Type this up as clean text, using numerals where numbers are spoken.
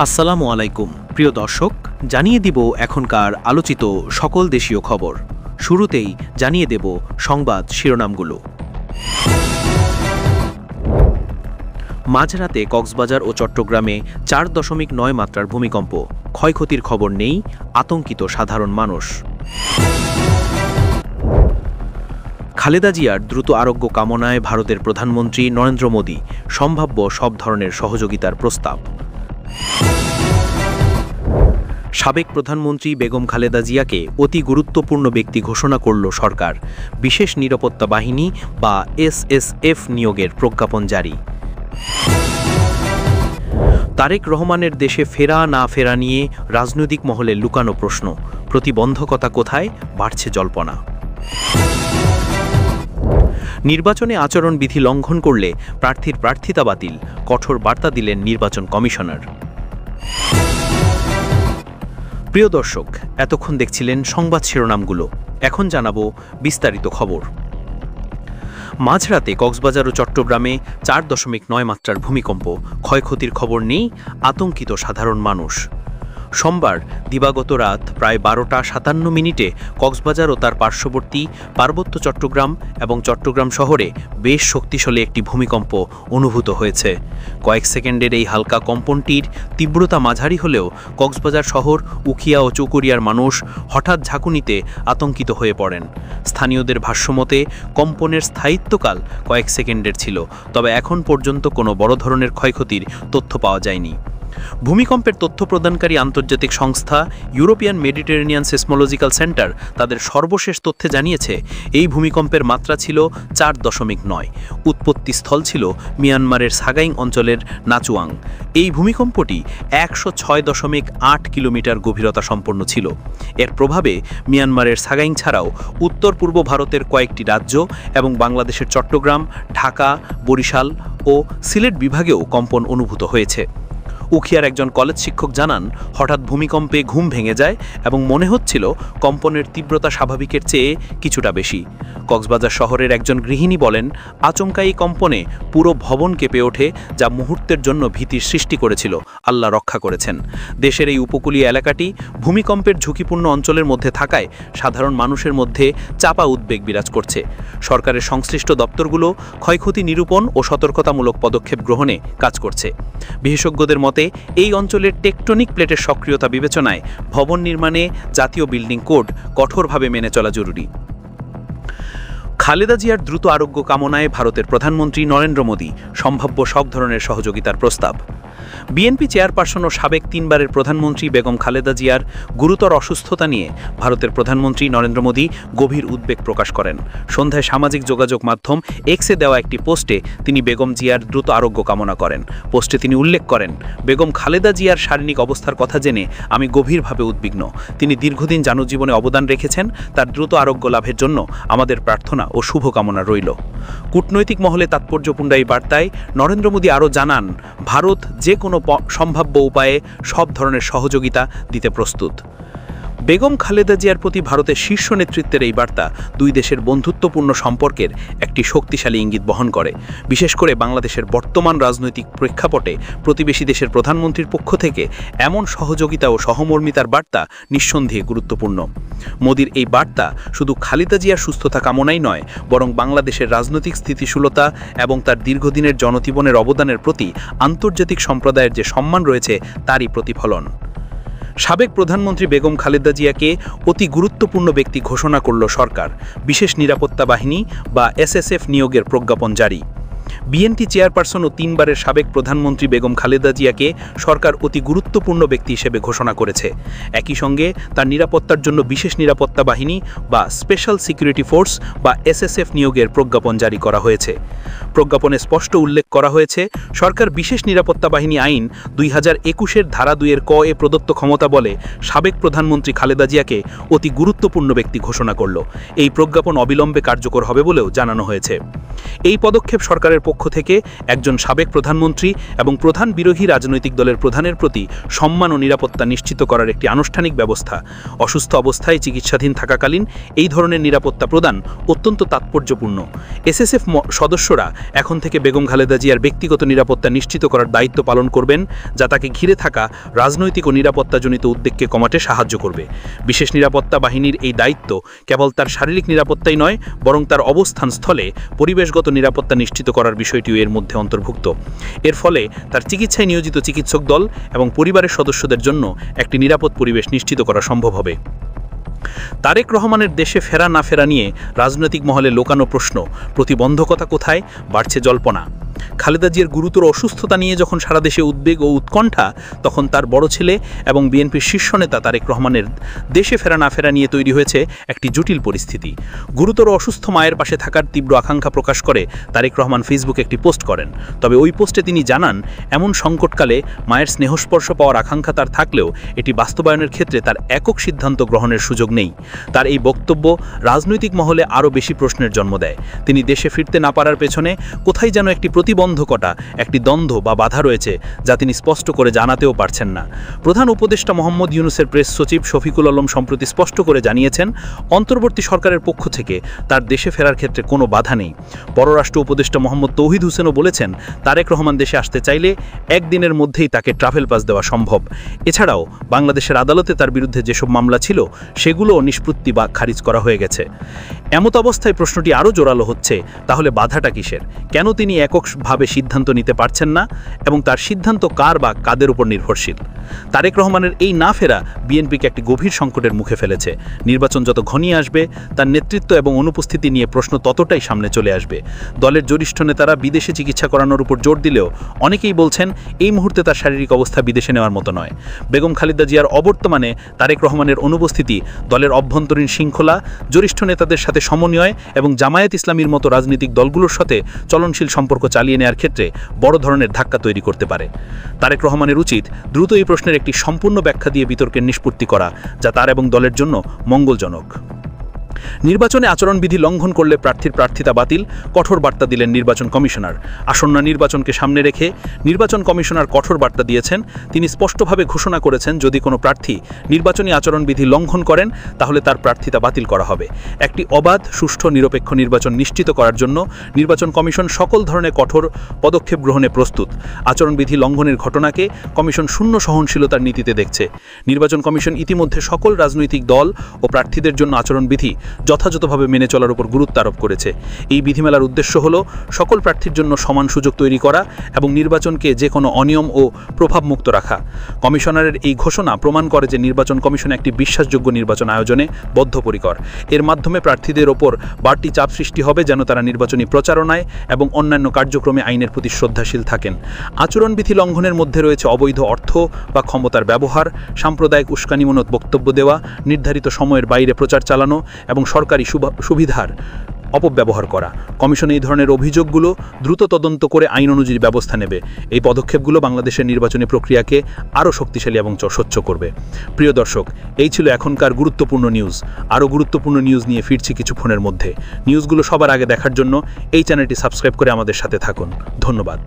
আসসালামু আলাইকুম প্রিয় দর্শক, জানিয়ে দিব এখনকার আলোচিত সকল দেশীয় খবর। শুরুতেই জানিয়ে দেব সংবাদ শিরোনামগুলো। মাঝরাতে কক্সবাজার ও চট্টগ্রামে 4.9 মাত্রার ভূমিকম্প, ক্ষয়ক্ষতির খবর নেই, আতঙ্কিত সাধারণ মানুষ। খালেদা জিয়ার দ্রুত আরোগ্য কামনায় ভারতের প্রধানমন্ত্রী নরেন্দ্র মোদি, সম্ভাব্য সব ধরনের সহযোগিতার প্রস্তাব। সাবেক প্রধানমন্ত্রী বেগম খালেদা জিয়াকে অতি গুরুত্বপূর্ণ ব্যক্তি ঘোষণা করল সরকার, বিশেষ নিরাপত্তা বাহিনী বা এসএসএফ নিয়োগের প্রজ্ঞাপন জারি। তারেক রহমানের দেশে ফেরা না ফেরা নিয়ে রাজনৈতিক মহলে লুকানো প্রশ্ন, প্রতিবন্ধকতা কোথায়, বাড়ছে জল্পনা। নির্বাচনে আচরণবিধি লঙ্ঘন করলে প্রার্থীর প্রার্থিতা বাতিল, কঠোর বার্তা দিলেন নির্বাচন কমিশনার। প্রিয় দর্শক, এতক্ষণ দেখছিলেন সংবাদ শিরোনামগুলো, এখন জানাবো বিস্তারিত খবর। মাঝরাতে কক্সবাজার ও চট্টগ্রামে 4.9 মাত্রার ভূমিকম্প, ক্ষয়ক্ষতির খবর নেই, আতঙ্কিত সাধারণ মানুষ। সোমবার দিবাগত রাত প্রায় 12:57 কক্সবাজার ও তার পার্শ্ববর্তী পার্বত্য চট্টগ্রাম এবং চট্টগ্রাম শহরে বেশ শক্তিশালী একটি ভূমিকম্প অনুভূত হয়েছে। কয়েক সেকেন্ডের এই হালকা কম্পনটির তীব্রতা মাঝারি হলেও কক্সবাজার শহর, উখিয়া ও চৌকুরিয়ার মানুষ হঠাৎ ঝাঁকুনিতে আতঙ্কিত হয়ে পড়েন। স্থানীয়দের ভাষ্যমতে কম্পনের স্থায়িত্বকাল কয়েক সেকেন্ডের ছিল, তবে এখন পর্যন্ত কোনো বড় ধরনের ক্ষয়ক্ষতির তথ্য পাওয়া যায়নি। ভূমিকম্পের তথ্য প্রদানকারী আন্তর্জাতিক সংস্থা ইউরোপিয়ান মেডিটেরেনিয়ান সেসমোলজিক্যাল সেন্টার তাদের সর্বশেষ তথ্যে জানিয়েছে, এই ভূমিকম্পের মাত্রা ছিল 4.9। উৎপত্তিস্থল ছিল মিয়ানমারের সাগাইং অঞ্চলের নাচুয়াং। এই ভূমিকম্পটি 106.8 কিলোমিটার গভীরতা সম্পন্ন ছিল। এর প্রভাবে মিয়ানমারের সাগাইং ছাড়াও উত্তর পূর্ব ভারতের কয়েকটি রাজ্য এবং বাংলাদেশের চট্টগ্রাম, ঢাকা, বরিশাল ও সিলেট বিভাগেও কম্পন অনুভূত হয়েছে। উখিয়ার একজন কলেজ শিক্ষক জানান, হঠাৎ ভূমিকম্পে ঘুম ভেঙে যায় এবং মনে হচ্ছিল কম্পনের তীব্রতা স্বাভাবিকের চেয়ে কিছুটা বেশি। কক্সবাজার শহরের একজন গৃহিণী বলেন, আচমকা এই কম্পনে পুরো ভবন কেঁপে ওঠে, যা মুহূর্তের জন্য ভীতির সৃষ্টি করেছিল। আল্লাহ রক্ষা করেছেন। দেশের এই উপকূলীয় এলাকাটি ভূমিকম্পের ঝুঁকিপূর্ণ অঞ্চলের মধ্যে থাকায় সাধারণ মানুষের মধ্যে চাপা উদ্বেগ বিরাজ করছে। সরকারের সংশ্লিষ্ট দপ্তরগুলো ক্ষয়ক্ষতি নিরূপণ ও সতর্কতামূলক পদক্ষেপ গ্রহণে কাজ করছে। বিশেষজ্ঞদের মতে এই অঞ্চলের টেকটনিক প্লেটের সক্রিয়তা বিবেচনায় ভবন নির্মাণে জাতীয় বিল্ডিং কোড কঠোরভাবে মেনে চলা জরুরি। খালেদা জিয়ার দ্রুত আরোগ্য কামনায় ভারতের প্রধানমন্ত্রী নরেন্দ্র মোদি, সম্ভাব্য সব ধরনের সহযোগিতার প্রস্তাব। বিএনপি চেয়ারপারসন ও সাবেক 3বারের প্রধানমন্ত্রী বেগম খালেদা জিয়ার গুরুতর অসুস্থতা নিয়ে ভারতের প্রধানমন্ত্রী নরেন্দ্র মোদি গভীর উদ্বেগ প্রকাশ করেন। সন্ধ্যায় সামাজিক যোগাযোগ মাধ্যম এক্সে দেওয়া একটি পোস্টে তিনি বেগম জিয়ার দ্রুত আরোগ্য কামনা করেন। পোস্টে তিনি উল্লেখ করেন, বেগম খালেদা জিয়ার শারীরিক অবস্থার কথা জেনে আমি গভীরভাবে উদ্বিগ্ন। তিনি দীর্ঘদিন জনজীবনে অবদান রেখেছেন, তার দ্রুত আরোগ্য লাভের জন্য আমাদের প্রার্থনা ও শুভকামনা রইল। কূটনৈতিক মহলে তাৎপর্যপূর্ণ এই বার্তায় নরেন্দ্র মোদি আরও জানান, ভারত যে কোনো সম্ভাব্য উপায়ে সব ধরনের সহযোগিতা দিতে প্রস্তুত। বেগম খালেদা জিয়ার প্রতি ভারতের শীর্ষ নেতৃত্বের এই বার্তা দুই দেশের বন্ধুত্বপূর্ণ সম্পর্কের একটি শক্তিশালী ইঙ্গিত বহন করে। বিশেষ করে বাংলাদেশের বর্তমান রাজনৈতিক প্রেক্ষাপটে প্রতিবেশী দেশের প্রধানমন্ত্রীর পক্ষ থেকে এমন সহযোগিতা ও সহমর্মিতার বার্তা নিঃসন্দেহে গুরুত্বপূর্ণ। মোদির এই বার্তা শুধু খালেদা জিয়ার সুস্থতা কামনাই নয়, বরং বাংলাদেশের রাজনৈতিক স্থিতিশীলতা এবং তার দীর্ঘদিনের জনজীবনের অবদানের প্রতি আন্তর্জাতিক সম্প্রদায়ের যে সম্মান রয়েছে তারই প্রতিফলন। সাবেক প্রধানমন্ত্রী বেগম খালেদা জিয়াকে অতি গুরুত্বপূর্ণ ব্যক্তি ঘোষণা করল সরকার, বিশেষ নিরাপত্তা বাহিনী বা এসএসএফ নিয়োগের প্রজ্ঞাপন জারি। বিএনপি চেয়ারপারসন ও 3বারের সাবেক প্রধানমন্ত্রী বেগম খালেদা জিয়াকে সরকার অতি গুরুত্বপূর্ণ ব্যক্তি হিসেবে ঘোষণা করেছে। একই সঙ্গে তার নিরাপত্তার জন্য বিশেষ নিরাপত্তা বাহিনী বা স্পেশাল সিকিউরিটি ফোর্স বা এসএসএফ নিয়োগের প্রজ্ঞাপন জারি করা হয়েছে। প্রজ্ঞাপনে স্পষ্ট উল্লেখ করা হয়েছে, সরকার বিশেষ নিরাপত্তা বাহিনী আইন 2021-এর ধারা 2-এর ক এ প্রদত্ত ক্ষমতা বলে সাবেক প্রধানমন্ত্রী খালেদা জিয়াকে অতি গুরুত্বপূর্ণ ব্যক্তি ঘোষণা করল। এই প্রজ্ঞাপন অবিলম্বে কার্যকর হবে বলেও জানানো হয়েছে। এই পদক্ষেপ সরকারের পক্ষ থেকে একজন সাবেক প্রধানমন্ত্রী এবং প্রধান বিরোধী রাজনৈতিক দলের প্রধানের প্রতি সম্মান ও নিরাপত্তা নিশ্চিত করার একটি আনুষ্ঠানিক ব্যবস্থা। অসুস্থ অবস্থায় চিকিৎসাধীন থাকাকালীন এই ধরনের নিরাপত্তা প্রদান অত্যন্ত তাৎপর্যপূর্ণ। এসএসএফ সদস্যরা এখন থেকে বেগম খালেদা জিয়ার ব্যক্তিগত নিরাপত্তা নিশ্চিত করার দায়িত্ব পালন করবেন, যা তাকে ঘিরে থাকা রাজনৈতিক ও নিরাপত্তাজনিত উদ্বেগকে কমাতে সাহায্য করবে। বিশেষ নিরাপত্তা বাহিনীর এই দায়িত্ব কেবল তার শারীরিক নিরাপত্তাই নয়, বরং তার অবস্থান স্থলে পরিবেশগত নিরাপত্তা নিশ্চিত করার বিষয়টিও এর মধ্যে অন্তর্ভুক্ত। এর ফলে তার চিকিৎসায় নিয়োজিত চিকিৎসক দল এবং পরিবারের সদস্যদের জন্য একটি নিরাপদ পরিবেশ নিশ্চিত করা সম্ভব হবে। তারেক রহমানের দেশে ফেরা না ফেরা নিয়ে রাজনৈতিক মহলে লোকানো প্রশ্ন, প্রতিবন্ধকতা কোথায়, বাড়ছে জল্পনা। খালেদা জিয়ার গুরুতর অসুস্থতা নিয়ে যখন সারা দেশে উদ্বেগ ও উৎকণ্ঠা, তখন তার বড় ছেলে এবং বিএনপির শীর্ষ নেতা তারেক রহমানের দেশে ফেরা না ফেরা নিয়ে তৈরি হয়েছে একটি জটিল পরিস্থিতি। গুরুতর অসুস্থ মায়ের পাশে থাকার তীব্র আকাঙ্ক্ষা প্রকাশ করে তারেক রহমান ফেসবুকে একটি পোস্ট করেন। তবে ওই পোস্টে তিনি জানান, এমন সংকটকালে মায়ের স্নেহস্পর্শ পাওয়ার আকাঙ্ক্ষা তার থাকলেও এটি বাস্তবায়নের ক্ষেত্রে তার একক সিদ্ধান্ত গ্রহণের সুযোগ নেই। তার এই বক্তব্য রাজনৈতিক মহলে আরও বেশি প্রশ্নের জন্ম দেয়। তিনি দেশে ফিরতে না পারার পেছনে কোথায় যেন একটি প্রতিবন্ধকতা, একটি দ্বন্দ্ব বা বাধা রয়েছে, যা তিনি স্পষ্ট করে জানাতেও পারছেন না। প্রধান উপদেষ্টা মোহাম্মদ ইউনূসের প্রেস সচিব শফিকুল আলম সম্প্রতি স্পষ্ট করে জানিয়েছেন, অন্তর্বর্তী সরকারের পক্ষ থেকে তার দেশে ফেরার ক্ষেত্রে কোনো বাধা নেই। পররাষ্ট্র উপদেষ্টা মোহাম্মদ তৌহিদ হোসেনও বলেছেন, তারেক রহমান দেশে আসতে চাইলে একদিনের মধ্যেই তাকে ট্রাভেল পাস দেওয়া সম্ভব। এছাড়াও বাংলাদেশের আদালতে তার বিরুদ্ধে যেসব মামলা ছিল সেগুলোও নিষ্পত্তি বা খারিজ করা হয়ে গেছে। এমত অবস্থায় প্রশ্নটি আরও জোরালো হচ্ছে, তাহলে বাধাটা কিসের? কেন তিনি এককভাবে সিদ্ধান্ত নিতে পারছেন না এবং তার সিদ্ধান্ত কার বা কাদের উপর নির্ভরশীল? তারেক রহমানের এই না ফেরা বিএনপিকে একটি গভীর সংকটের মুখে ফেলেছে। নির্বাচন যত ঘনিয়ে আসবে, তার নেতৃত্ব এবং অনুপস্থিতি নিয়ে প্রশ্ন ততটাই সামনে চলে আসবে। দলের জ্যেষ্ঠ নেতারা বিদেশে চিকিৎসা করানোর উপর জোর দিলেও অনেকেই বলছেন এই মুহূর্তে তার শারীরিক অবস্থা বিদেশে নেওয়ার মতো নয়। বেগম খালেদা জিয়ার অবর্তমানে তারেক রহমানের অনুপস্থিতি দলের অভ্যন্তরীণ শৃঙ্খলা, জ্যেষ্ঠ নেতাদের সাথে সমন্বয় এবং জামায়াত ইসলামীর মতো রাজনৈতিক দলগুলোর সাথে চলনশীল সম্পর্ক চালিয়ে নেওয়ার ক্ষেত্রে বড় ধরনের ধাক্কা তৈরি করতে পারে। তারেক রহমানের উচিত দ্রুত এই প্রশ্নের একটি সম্পূর্ণ ব্যাখ্যা দিয়ে বিতর্কের নিষ্পত্তি করা, যা তার এবং দলের জন্য মঙ্গলজনক। নির্বাচনে আচরণবিধি লঙ্ঘন করলে প্রার্থীর প্রার্থিতা বাতিল, কঠোর বার্তা দিলেন নির্বাচন কমিশনার। আসন্ন নির্বাচনকে সামনে রেখে নির্বাচন কমিশনার কঠোর বার্তা দিয়েছেন। তিনি স্পষ্টভাবে ঘোষণা করেছেন, যদি কোনো প্রার্থী নির্বাচনী আচরণবিধি লঙ্ঘন করেন তাহলে তার প্রার্থিতা বাতিল করা হবে। একটি অবাধ, সুষ্ঠু, নিরপেক্ষ নির্বাচন নিশ্চিত করার জন্য নির্বাচন কমিশন সকল ধরনের কঠোর পদক্ষেপ গ্রহণে প্রস্তুত। আচরণবিধি লঙ্ঘনের ঘটনাকে কমিশন শূন্য সহনশীলতার নীতিতে দেখছে। নির্বাচন কমিশন ইতিমধ্যে সকল রাজনৈতিক দল ও প্রার্থীদের জন্য আচরণবিধি যথাযথভাবে মেনে চলার উপর গুরুত্ব আরোপ করেছে। এই বিধিমেলার উদ্দেশ্য হল সকল প্রার্থীর জন্য সমান সুযোগ তৈরি করা এবং নির্বাচনকে যে কোনো অনিয়ম ও প্রভাবমুক্ত রাখা। কমিশনারের এই ঘোষণা প্রমাণ করে যে নির্বাচন কমিশন একটি বিশ্বাসযোগ্য নির্বাচন আয়োজনে বদ্ধপরিকর। এর মাধ্যমে প্রার্থীদের ওপর বাড়তি চাপ সৃষ্টি হবে যেন তারা নির্বাচনী প্রচারণায় এবং অন্যান্য কার্যক্রমে আইনের প্রতি শ্রদ্ধাশীল থাকেন। আচরণবিধি লঙ্ঘনের মধ্যে রয়েছে অবৈধ অর্থ বা ক্ষমতার ব্যবহার, সাম্প্রদায়িক উস্কানিমূলক বক্তব্য দেওয়া, নির্ধারিত সময়ের বাইরে প্রচার চালানো এবং সরকারি সুবিধার অপব্যবহার করা। কমিশন এই ধরনের অভিযোগগুলো দ্রুত তদন্ত করে আইন অনুযায়ী ব্যবস্থা নেবে। এই পদক্ষেপগুলো বাংলাদেশের নির্বাচনী প্রক্রিয়াকে আরও শক্তিশালী এবং স্বচ্ছ করবে। প্রিয় দর্শক, এই ছিল এখনকার গুরুত্বপূর্ণ নিউজ। আরও গুরুত্বপূর্ণ নিউজ নিয়ে ফিরছি কিছুক্ষণের মধ্যে। নিউজগুলো সবার আগে দেখার জন্য এই চ্যানেলটি সাবস্ক্রাইব করে আমাদের সাথে থাকুন। ধন্যবাদ।